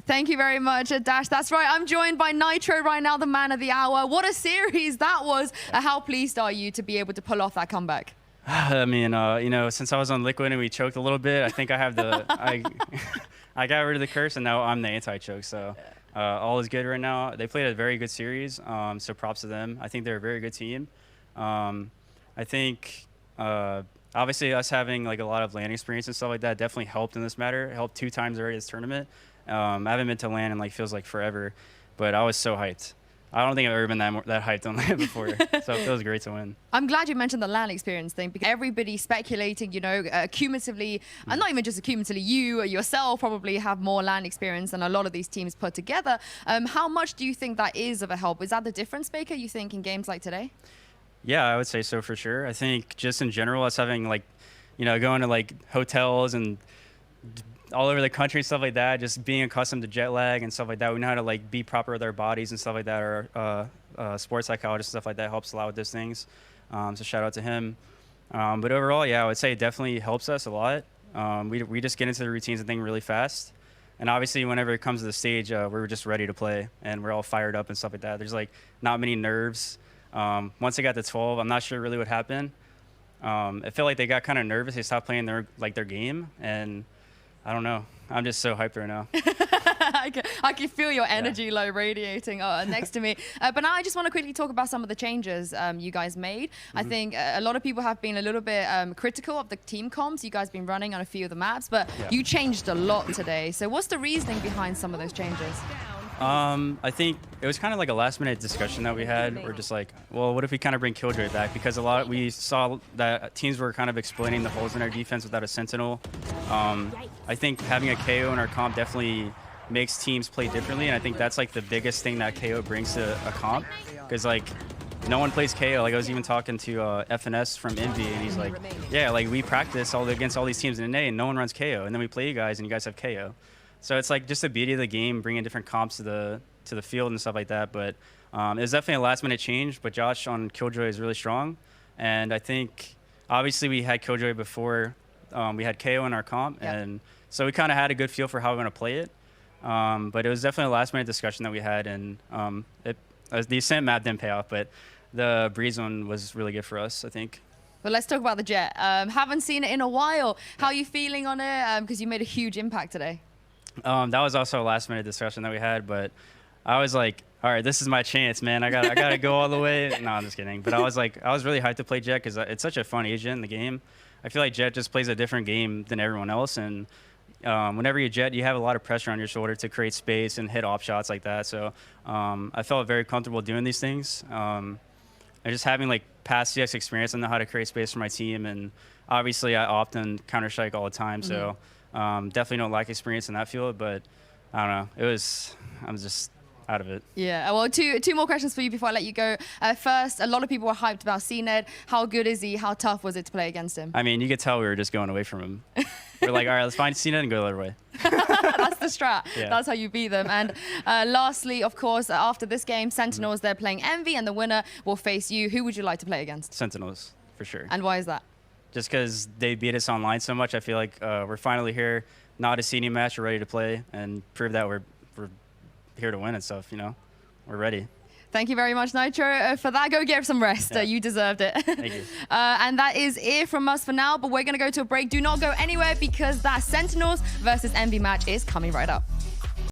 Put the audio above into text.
Thank you very much, Dash. That's right. I'm joined by Nitro right now, the man of the hour. What a series that was. How pleased are you to be able to pull off that comeback? I mean, you know, since I was on Liquid and we choked a little bit, I think I have the I got rid of the curse and now I'm the anti-choke. So all is good right now. They played a very good series, so props to them. I think they're a very good team. I think obviously us having like a lot of LAN experience and stuff like that definitely helped in this matter. It helped 2 times already this tournament. I haven't been to LAN in like feels like forever, but I was so hyped. I don't think I've ever been that hyped on LAN before, so it feels great to win. I'm glad you mentioned the LAN experience thing, because everybody's speculating, you know, cumulatively, and not even just cumulatively, you yourself probably have more LAN experience than a lot of these teams put together. How much do you think that is of a help? Is that the difference maker, you think, in games like today? Yeah, I would say so for sure. I think just in general, us having like, you know, going to like hotels and all over the country and stuff like that, just being accustomed to jet lag and stuff like that. We know how to like be proper with our bodies and stuff like that. Our sports psychologist and stuff like that helps a lot with those things. So shout out to him. But overall, yeah, I would say it definitely helps us a lot. We just get into the routines and things really fast. And obviously, whenever it comes to the stage, we're just ready to play and we're all fired up and stuff like that. There's like not many nerves. Once they got to 12, I'm not sure really what happened. I feel like they got kind of nervous. They stopped playing their game, and I don't know. I'm just so hyped right now. I can feel your energy radiating next to me. But now I just want to quickly talk about some of the changes you guys made. I think a lot of people have been a little bit critical of the team comps you guys have been running on a few of the maps, but you changed a lot today. So what's the reasoning behind some of those changes? I think it was kind of like a last-minute discussion that we had. We're just like, well, what if we kind of bring Killjoy back? Because we saw that teams were kind of exploiting the holes in our defense without a Sentinel. I think having a KO in our comp definitely makes teams play differently, and I think that's like the biggest thing that KO brings to a comp. Because like, no one plays KO. Like I was even talking to FNS from Envy, and he's like, yeah, like we practice against all these teams in NA, and no one runs KO, and then we play you guys, and you guys have KO. So it's like just the beauty of the game, bringing different comps to the field and stuff like that. But it was definitely a last-minute change. But Josh on Killjoy is really strong, and I think obviously we had Killjoy before we had KO in our comp, and so we kind of had a good feel for how we're gonna play it. But it was definitely a last-minute discussion that we had, and the Ascent map didn't pay off, but the Breeze one was really good for us, I think. Well, let's talk about the Jet. Haven't seen it in a while. How are you feeling on it? Because you made a huge impact today. That was also a last-minute discussion that we had, but I was like, all right, this is my chance, man. I gotta go all the way. No, I'm just kidding. But I was really hyped to play Jet because it's such a fun agent in the game. I feel like Jet just plays a different game than everyone else, and whenever you Jet, you have a lot of pressure on your shoulder to create space and hit off shots like that. So I felt very comfortable doing these things. And just having like past CX experience, I know how to create space for my team, and obviously I often counter-strike all the time. So definitely don't lack experience in that field, but I don't know. I'm just out of it. Yeah, well, two more questions for you before I let you go. First, a lot of people were hyped about cNed. How good is he? How tough was it to play against him? I mean, you could tell we were just going away from him. We're like, all right, let's find cNed and go the other way. That's the strat. Yeah. That's how you beat them. And lastly, of course, after this game, Sentinels, they're playing Envy, and the winner will face you. Who would you like to play against? Sentinels, for sure. And why is that? Just because they beat us online so much, I feel like we're finally here, not a senior match, we're ready to play and prove that we're here to win and stuff, you know? We're ready. Thank you very much, Nitro. For that, go get some rest. You deserved it. Thank you. And that is it from us for now, but we're going to go to a break. Do not go anywhere because that Sentinels versus Envy match is coming right up.